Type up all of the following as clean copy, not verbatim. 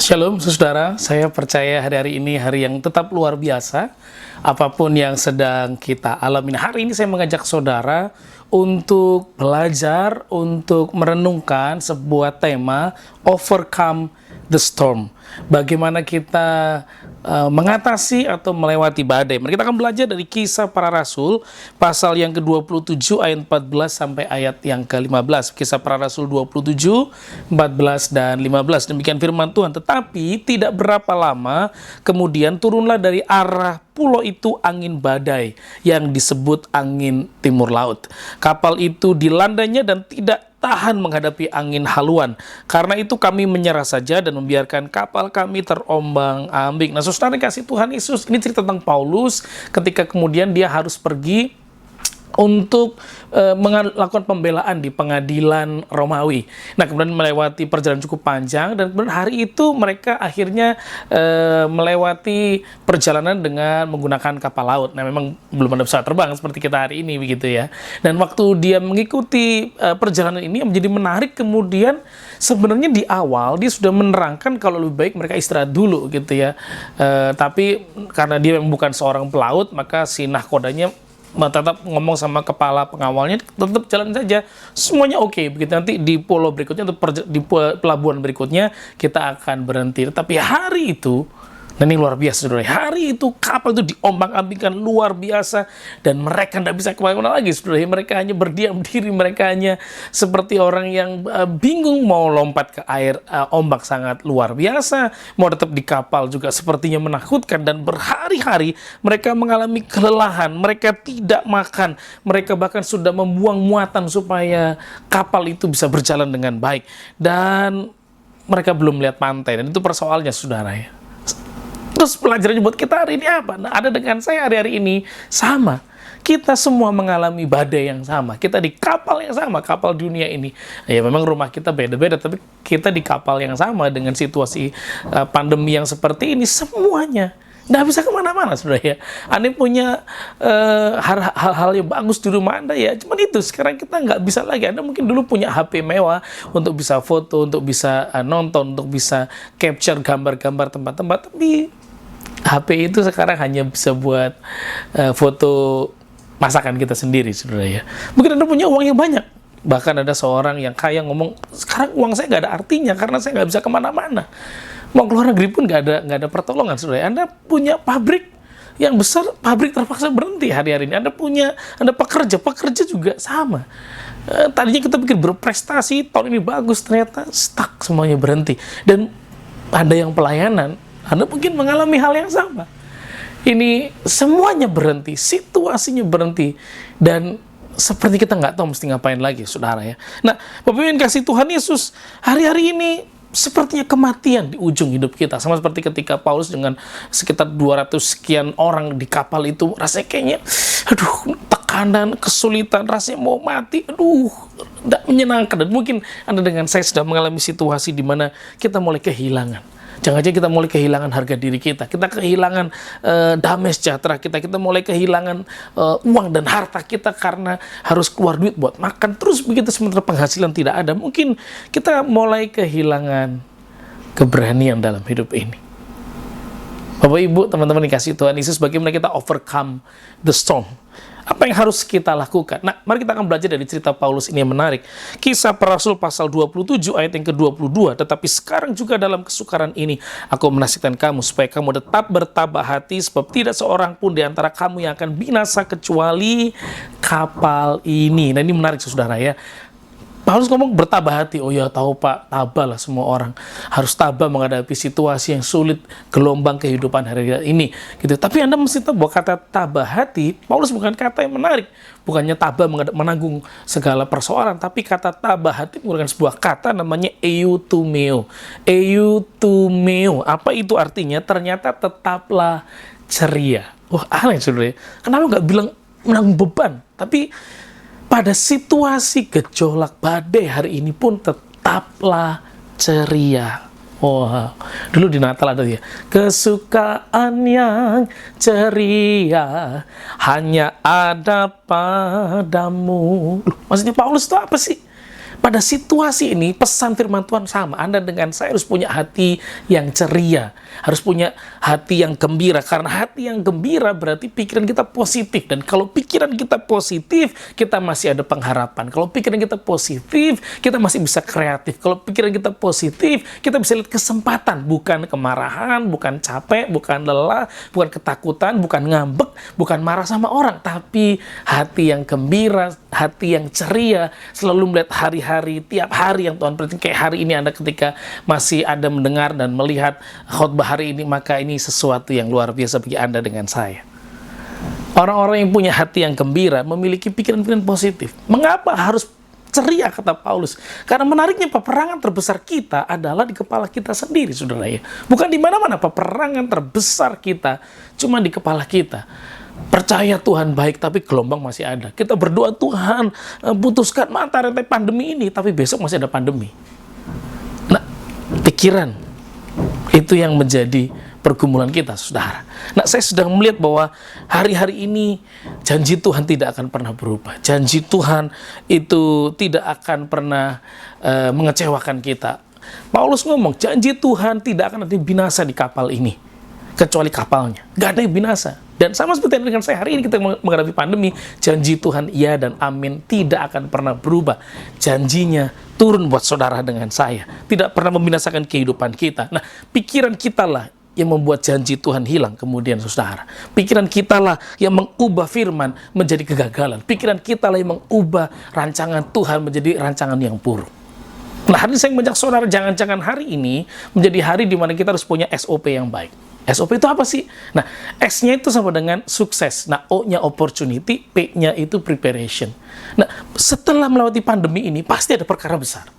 Shalom saudara, saya percaya hari-hari ini hari yang tetap luar biasa. Apapun yang sedang kita alami. Hari ini saya mengajak saudara untuk belajar, untuk merenungkan sebuah tema Overcome the Storm. Bagaimana kita mengatasi atau melewati badai. Kita akan belajar dari Kisah Para Rasul pasal yang ke-27 ayat 14 sampai ayat yang ke-15. Kisah Para Rasul 27, 14 dan 15. Demikian firman Tuhan. Tetapi tidak berapa lama kemudian turunlah dari arah pulau itu angin badai yang disebut angin timur laut. Kapal itu dilandanya dan tidak tahan menghadapi angin haluan. Karena itu kami menyerah saja dan membiarkan kapal kami terombang-ambing. Nah, saudara kasih Tuhan Yesus, ini cerita tentang Paulus ketika kemudian dia harus pergi untuk melakukan pembelaan di pengadilan Romawi. Nah, kemudian melewati perjalanan cukup panjang dan kemudian hari itu mereka akhirnya melewati perjalanan dengan menggunakan kapal laut. Nah, memang belum ada pesawat terbang seperti kita hari ini begitu ya. Dan waktu dia mengikuti perjalanan ini menjadi menarik, kemudian sebenarnya di awal dia sudah menerangkan kalau lebih baik mereka istirahat dulu gitu ya. Tapi karena dia memang bukan seorang pelaut, maka si nahkodanya tetap ngomong sama kepala pengawalnya, tetap jalan saja, semuanya oke. Begitu nanti di pulau berikutnya atau di pelabuhan berikutnya kita akan berhenti. Tapi hari itu, nah ini luar biasa saudara, hari itu kapal itu diombang-ambingkan luar biasa dan mereka tidak bisa kemana-mana lagi saudara. Mereka hanya berdiam diri, mereka hanya seperti orang yang bingung mau lompat ke air. Ombak sangat luar biasa, mau tetap di kapal juga sepertinya menakutkan, dan berhari-hari mereka mengalami kelelahan, mereka tidak makan, mereka bahkan sudah membuang muatan supaya kapal itu bisa berjalan dengan baik, dan mereka belum melihat pantai, dan itu persoalannya saudara ya. Terus pelajarannya buat kita hari ini apa? Nah, ada dengan saya hari-hari ini sama. Kita semua mengalami badai yang sama. Kita di kapal yang sama, kapal dunia ini. Ya memang rumah kita beda-beda, tapi kita di kapal yang sama dengan situasi pandemi yang seperti ini. Semuanya nggak bisa kemana-mana, saudara ya. Anda punya hal-hal yang bagus di rumah Anda ya. Cuman itu sekarang kita nggak bisa lagi. Anda mungkin dulu punya HP mewah untuk bisa foto, untuk bisa nonton, untuk bisa capture gambar-gambar tempat-tempat. Tapi HP itu sekarang hanya bisa buat foto masakan kita sendiri, saudara ya. Mungkin Anda punya uang yang banyak. Bahkan ada seorang yang kaya ngomong, sekarang uang saya nggak ada artinya karena saya nggak bisa kemana-mana. Mau keluar negeri pun nggak ada pertolongan, saudara. Anda punya pabrik yang besar, pabrik terpaksa berhenti hari-hari ini. Anda pekerja juga sama. Tadinya kita pikir berprestasi, tahun ini bagus, ternyata stuck, semuanya berhenti. Dan ada yang pelayanan, Anda mungkin mengalami hal yang sama. Ini semuanya berhenti, situasinya berhenti, dan seperti kita nggak tahu mesti ngapain lagi, saudara ya. Nah, Bapak Ibu yang kasih Tuhan Yesus, hari-hari ini sepertinya kematian di ujung hidup kita. Sama seperti ketika Paulus dengan sekitar 200 sekian orang di kapal itu, rasanya kayaknya, tekanan, kesulitan, rasanya mau mati, tidak menyenangkan. Dan mungkin Anda dengan saya sudah mengalami situasi di mana kita mulai kehilangan. Jangan-jangan kita mulai kehilangan harga diri kita kehilangan damai sejahtera kita mulai kehilangan uang dan harta kita karena harus keluar duit buat makan. Terus begitu sementara penghasilan tidak ada. Mungkin kita mulai kehilangan keberanian dalam hidup ini. Bapak Ibu, teman-teman dikasih Tuhan Yesus, bagaimana kita overcome the storm? Apa yang harus kita lakukan? Nah, mari kita akan belajar dari cerita Paulus ini yang menarik. Kisah Para Rasul pasal 27 ayat yang ke-22. Tetapi sekarang juga dalam kesukaran ini, aku menasihatkan kamu supaya kamu tetap bertabah hati, sebab tidak seorang pun di antara kamu yang akan binasa kecuali kapal ini. Nah, ini menarik saudara ya. Paulus ngomong bertabah hati. Oh ya, tahu Pak, tabah lah, semua orang harus tabah menghadapi situasi yang sulit, gelombang kehidupan hari ini gitu. Tapi Anda mesti tahu bahwa kata tabah hati, Paulus bukan kata yang menarik. Bukannya tabah menanggung segala persoalan, tapi kata tabah hati menggunakan sebuah kata namanya eutumeo. Eutumeo. Apa itu artinya? Ternyata tetaplah ceria. Wah, aneh saudara. Kenapa nggak bilang menanggung beban? Tapi pada situasi gejolak badai hari ini pun tetaplah ceria. Wow, dulu di Natal ada ya, kesukaan yang ceria hanya ada padamu. Maksudnya Paulus itu apa sih? pada situasi ini pesan firman Tuhan sama. Anda dengan saya harus punya hati yang ceria, harus punya hati yang gembira. Karena hati yang gembira berarti pikiran kita positif. Dan kalau pikiran kita positif, kita masih ada pengharapan. Kalau pikiran kita positif, kita masih bisa kreatif. Kalau pikiran kita positif, kita bisa lihat kesempatan. Bukan kemarahan, bukan capek, bukan lelah, bukan ketakutan, bukan ngambek, bukan marah sama orang. Tapi hati yang gembira, hati yang ceria, selalu melihat hari-hari, tiap hari yang Tuhan berikan. Kayak hari ini Anda ketika masih ada mendengar dan melihat khotbah hari ini, maka ini sesuatu yang luar biasa bagi Anda dengan saya. Orang-orang yang punya hati yang gembira memiliki pikiran-pikiran positif. Mengapa harus ceria, kata Paulus? Karena menariknya peperangan terbesar kita adalah di kepala kita sendiri, saudara ya. Bukan di mana-mana, peperangan terbesar kita cuma di kepala kita. Percaya Tuhan baik, tapi gelombang masih ada. Kita berdoa, Tuhan putuskan mata rantai pandemi ini, tapi besok masih ada pandemi. Nah, pikiran itu yang menjadi pergumulan kita, saudara. Nah, saya sedang melihat bahwa hari-hari ini janji Tuhan tidak akan pernah berubah. Janji Tuhan itu tidak akan pernah mengecewakan kita. Paulus ngomong, janji Tuhan tidak akan ada binasa di kapal ini, kecuali kapalnya. Gak ada yang binasa. Dan sama seperti dengan saya hari ini kita menghadapi pandemi, janji Tuhan ya dan amin tidak akan pernah berubah. Janjinya turun buat saudara dengan saya. Tidak pernah membinasakan kehidupan kita. Nah, pikiran kita lah yang membuat janji Tuhan hilang kemudian, saudara. Pikiran kita lah yang mengubah firman menjadi kegagalan. Pikiran kita lah yang mengubah rancangan Tuhan menjadi rancangan yang buruk. Nah, hari ini saya mengajak saudara, jangan-jangan hari ini menjadi hari di mana kita harus punya SOP yang baik. SOP itu apa sih? Nah, S-nya itu sama dengan sukses. Nah, O-nya opportunity, P-nya itu preparation. Nah, setelah melewati pandemi ini, pasti ada perkara besar.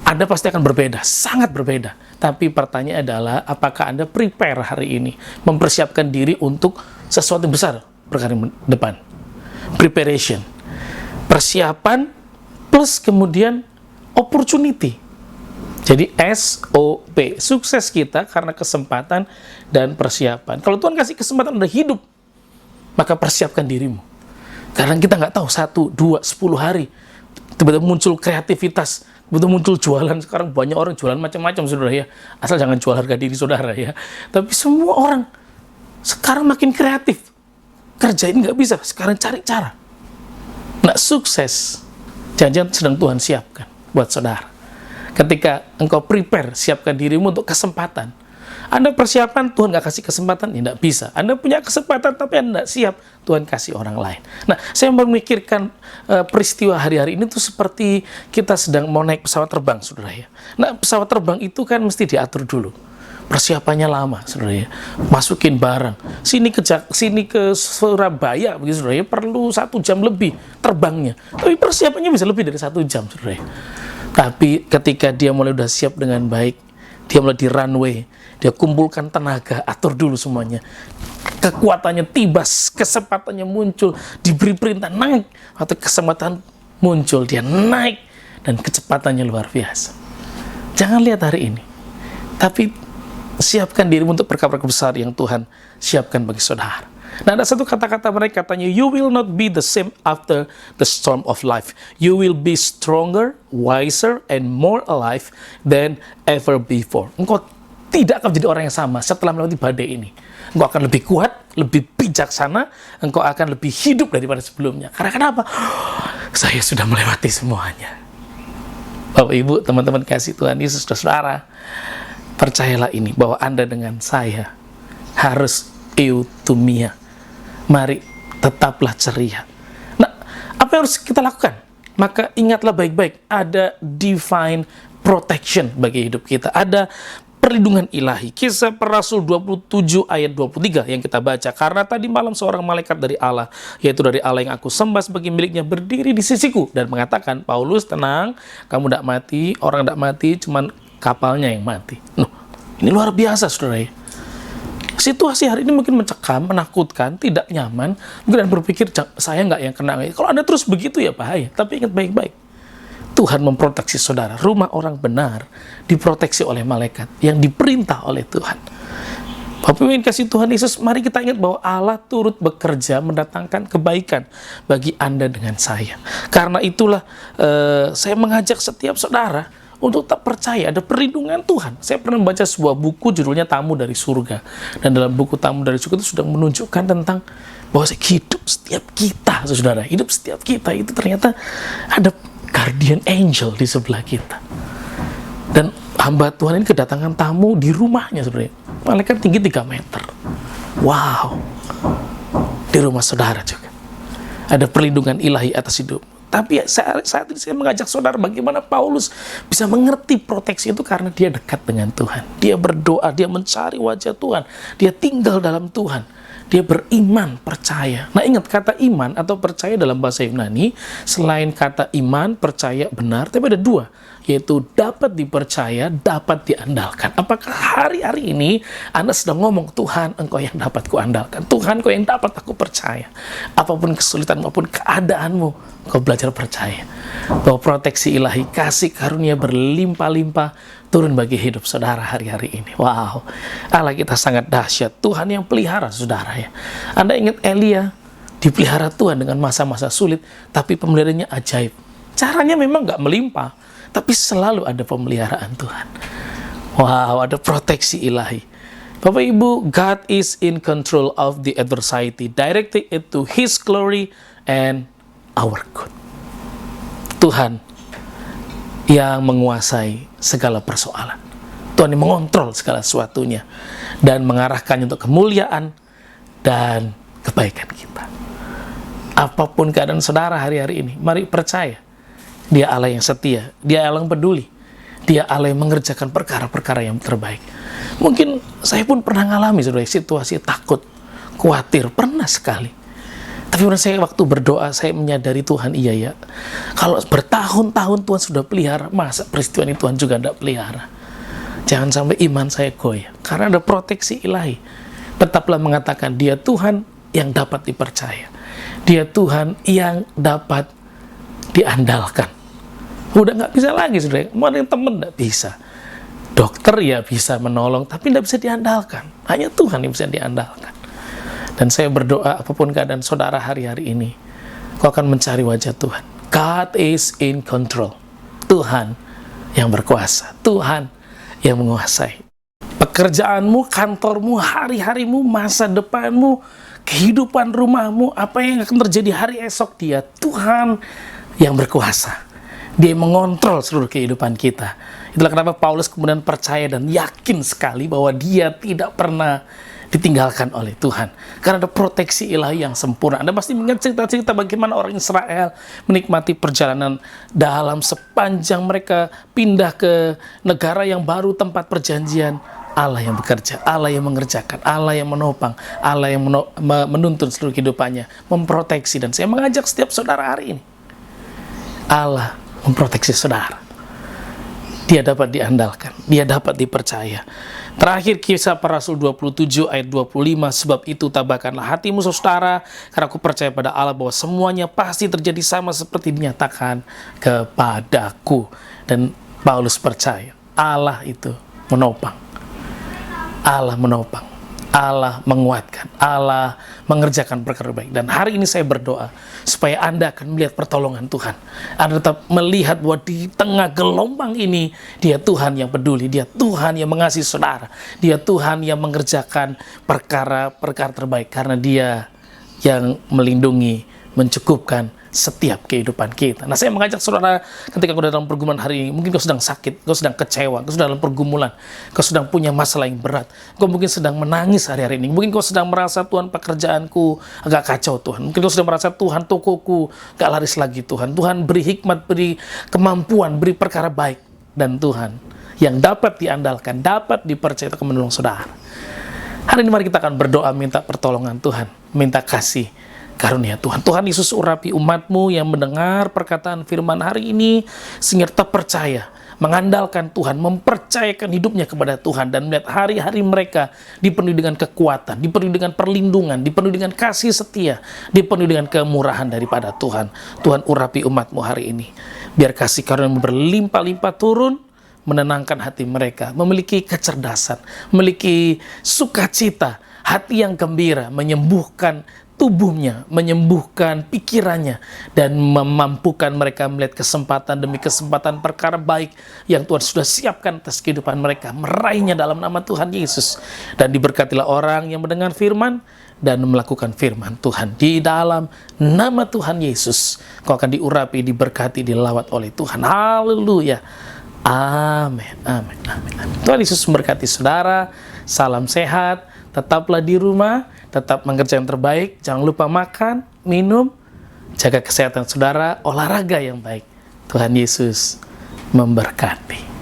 Anda pasti akan berbeda, sangat berbeda. Tapi pertanyaan adalah, apakah Anda prepare hari ini? Mempersiapkan diri untuk sesuatu yang besar perkara depan. Preparation. Persiapan plus kemudian opportunity. Jadi SOP, sukses kita karena kesempatan dan persiapan. Kalau Tuhan kasih kesempatan udah hidup, maka persiapkan dirimu. Karena kita nggak tahu 1, 2, 10 hari tiba-tiba muncul kreativitas, tiba-tiba muncul jualan. Sekarang banyak orang jualan macam-macam, saudara ya. Asal jangan jual harga diri saudara ya. Tapi semua orang sekarang makin kreatif. Kerjain nggak bisa, sekarang cari cara. Nah, sukses jangan-jangan sedang Tuhan siapkan buat saudara. Ketika engkau prepare, siapkan dirimu untuk kesempatan. Anda persiapan, Tuhan nggak kasih kesempatan, ya nggak bisa. Anda punya kesempatan, tapi Anda nggak siap, Tuhan kasih orang lain. Nah, saya memikirkan peristiwa hari-hari ini tuh seperti kita sedang mau naik pesawat terbang, saudara ya. Nah, pesawat terbang itu kan mesti diatur dulu. Persiapannya lama, saudara ya. Masukin barang. Sini ke Surabaya, begitu saudara ya, perlu 1 jam lebih terbangnya. Tapi persiapannya bisa lebih dari 1 jam, saudara ya. Tapi ketika dia mulai udah siap dengan baik, dia mulai di runway, dia kumpulkan tenaga, atur dulu semuanya. Kekuatannya tiba, kesempatannya muncul, diberi perintah naik, atau kesempatan muncul, dia naik, dan kecepatannya luar biasa. Jangan lihat hari ini, tapi siapkan dirimu untuk perkara besar yang Tuhan siapkan bagi saudara. Nah, ada satu kata-kata mereka katanya, you will not be the same after the storm of life. You will be stronger, wiser, and more alive than ever before. Engkau tidak akan menjadi orang yang sama setelah melewati badai ini. Engkau akan lebih kuat, lebih bijaksana, engkau akan lebih hidup daripada sebelumnya. Karena kenapa? Saya sudah melewati semuanya. Bapak, Ibu, teman-teman kasih Tuhan Yesus, saudara, percayalah ini, bahwa Anda dengan saya harus eutumia. Mari tetaplah ceria. Nah, apa yang harus kita lakukan? Maka ingatlah baik-baik, ada divine protection bagi hidup kita. Ada perlindungan ilahi. Kisah para Rasul 27 ayat 23 yang kita baca. Karena tadi malam seorang malaikat dari Allah, yaitu dari Allah yang aku sembah sebagai miliknya, berdiri di sisiku dan mengatakan, Paulus, tenang, kamu tidak mati, orang tidak mati, cuman kapalnya yang mati. Ini luar biasa, saudara ya. Situasi hari ini mungkin mencekam, menakutkan, tidak nyaman. Mungkin Anda berpikir, saya nggak yang kena. Kalau Anda terus begitu ya bahaya. Tapi ingat baik-baik, Tuhan memproteksi saudara. Rumah orang benar diproteksi oleh malaikat yang diperintah oleh Tuhan. Bapak Ibu yang kasih Tuhan Yesus, mari kita ingat bahwa Allah turut bekerja mendatangkan kebaikan bagi Anda dengan saya. Karena itulah saya mengajak setiap saudara untuk tak percaya ada perlindungan Tuhan. Saya pernah membaca sebuah buku judulnya Tamu dari Surga. Dan dalam buku Tamu dari Surga itu sudah menunjukkan tentang bahwa hidup setiap kita, saudara, hidup setiap kita itu ternyata ada guardian angel di sebelah kita. Dan hamba Tuhan ini kedatangan tamu di rumahnya sebenarnya. Malaikat tinggi 3 meter. Wow. Di rumah saudara juga. Ada perlindungan ilahi atas hidup. Tapi saat ini saya mengajak saudara bagaimana Paulus bisa mengerti proteksi itu karena dia dekat dengan Tuhan. Dia berdoa, dia mencari wajah Tuhan. Dia tinggal dalam Tuhan. Dia beriman, percaya. Nah ingat, kata iman atau percaya dalam bahasa Yunani, selain kata iman, percaya, benar, tapi ada 2. Yaitu dapat dipercaya, dapat diandalkan. Apakah hari-hari ini Anda sedang ngomong, Tuhan, Engkau yang dapat kuandalkan. Tuhan, Engkau yang dapat aku percaya. Apapun kesulitan maupun keadaanmu, Engkau belajar percaya. Bahwa proteksi ilahi, kasih karunia berlimpah-limpah turun bagi hidup saudara hari-hari ini. Wow, Allah kita sangat dahsyat. Tuhan yang pelihara saudara ya. Anda ingat Elia dipelihara Tuhan dengan masa-masa sulit, tapi pemeliharaannya ajaib. Caranya memang nggak melimpah, tapi selalu ada pemeliharaan Tuhan. Wow, ada proteksi ilahi. Bapak Ibu, God is in control of the adversity, directing it to His glory and our good. Tuhan yang menguasai segala persoalan. Tuhan yang mengontrol segala sesuatunya dan mengarahkannya untuk kemuliaan dan kebaikan kita. Apapun keadaan saudara hari-hari ini, mari percaya. Dia Allah yang setia, Dia Allah yang peduli, Dia Allah yang mengerjakan perkara-perkara yang terbaik. Mungkin saya pun pernah mengalami saudara situasi takut, khawatir, pernah sekali. Tapi saya waktu berdoa, saya menyadari Tuhan iya ya. Kalau bertahun-tahun Tuhan sudah pelihara, masa peristiwa ini Tuhan juga tidak pelihara? Jangan sampai iman saya goyah. Karena ada proteksi ilahi. Tetaplah mengatakan, Dia Tuhan yang dapat dipercaya. Dia Tuhan yang dapat diandalkan. Udah nggak bisa lagi, saudara. Mau ada yang teman nggak bisa. Dokter ya bisa menolong, tapi nggak bisa diandalkan. Hanya Tuhan yang bisa diandalkan. Dan saya berdoa apapun keadaan saudara hari-hari ini, kau akan mencari wajah Tuhan. God is in control. Tuhan yang berkuasa. Tuhan yang menguasai. Pekerjaanmu, kantormu, hari-harimu, masa depanmu, kehidupan rumahmu, apa yang akan terjadi hari esok, Dia Tuhan yang berkuasa. Dia yang mengontrol seluruh kehidupan kita. Itulah kenapa Paulus kemudian percaya dan yakin sekali bahwa dia tidak pernah ditinggalkan oleh Tuhan. Karena ada proteksi ilahi yang sempurna. Anda pasti mengingat cerita-cerita bagaimana orang Israel menikmati perjalanan dalam sepanjang mereka pindah ke negara yang baru, tempat perjanjian. Allah yang bekerja, Allah yang mengerjakan, Allah yang menopang, Allah yang menuntun seluruh kehidupannya, memproteksi. Dan saya mengajak setiap saudara hari ini, Allah memproteksi saudara. Dia dapat diandalkan, Dia dapat dipercaya. Terakhir, Kisah Para Rasul 27 ayat 25, sebab itu tabahkanlah hatimu saudara, karena aku percaya pada Allah bahwa semuanya pasti terjadi sama seperti dinyatakan kepadaku. Dan Paulus percaya, Allah itu menopang, Allah menopang, Allah menguatkan, Allah mengerjakan perkara baik. Dan hari ini saya berdoa supaya Anda akan melihat pertolongan Tuhan. Anda tetap melihat bahwa di tengah gelombang ini, Dia Tuhan yang peduli, Dia Tuhan yang mengasihi saudara, Dia Tuhan yang mengerjakan perkara-perkara terbaik, karena Dia yang melindungi, mencukupkan setiap kehidupan kita. Nah, saya mengajak saudara ketika kau dalam pergumulan hari ini, mungkin kau sedang sakit, kau sedang kecewa, kau sedang dalam pergumulan, kau sedang punya masalah yang berat, kau mungkin sedang menangis hari-hari ini, mungkin kau sedang merasa Tuhan pekerjaanku agak kacau Tuhan, mungkin kau sedang merasa Tuhan tokoku gak laris lagi Tuhan, Tuhan beri hikmat, beri kemampuan, beri perkara baik, dan Tuhan yang dapat diandalkan, dapat dipercaya akan menolong saudara. Hari ini mari kita akan berdoa minta pertolongan Tuhan, minta kasih karunia Tuhan. Tuhan Yesus urapi umat-Mu yang mendengar perkataan firman hari ini, sehingga tetap percaya, mengandalkan Tuhan, mempercayakan hidupnya kepada Tuhan, dan melihat hari-hari mereka dipenuhi dengan kekuatan, dipenuhi dengan perlindungan, dipenuhi dengan kasih setia, dipenuhi dengan kemurahan daripada Tuhan. Tuhan urapi umat-Mu hari ini. Biar kasih karunia berlimpah-limpah turun, menenangkan hati mereka, memiliki kecerdasan, memiliki sukacita, hati yang gembira, menyembuhkan tubuhnya, menyembuhkan pikirannya, dan memampukan mereka melihat kesempatan demi kesempatan perkara baik yang Tuhan sudah siapkan atas kehidupan mereka, meraihnya dalam nama Tuhan Yesus. Dan diberkatilah orang yang mendengar firman dan melakukan firman Tuhan di dalam nama Tuhan Yesus. Kau akan diurapi, diberkati, dilawat oleh Tuhan. Haleluya. Amin, amin, amin, amin. Tuhan Yesus memberkati saudara. Salam sehat, tetaplah di rumah, tetap mengerjakan yang terbaik. Jangan lupa makan, minum, jaga kesehatan saudara, olahraga yang baik. Tuhan Yesus memberkati.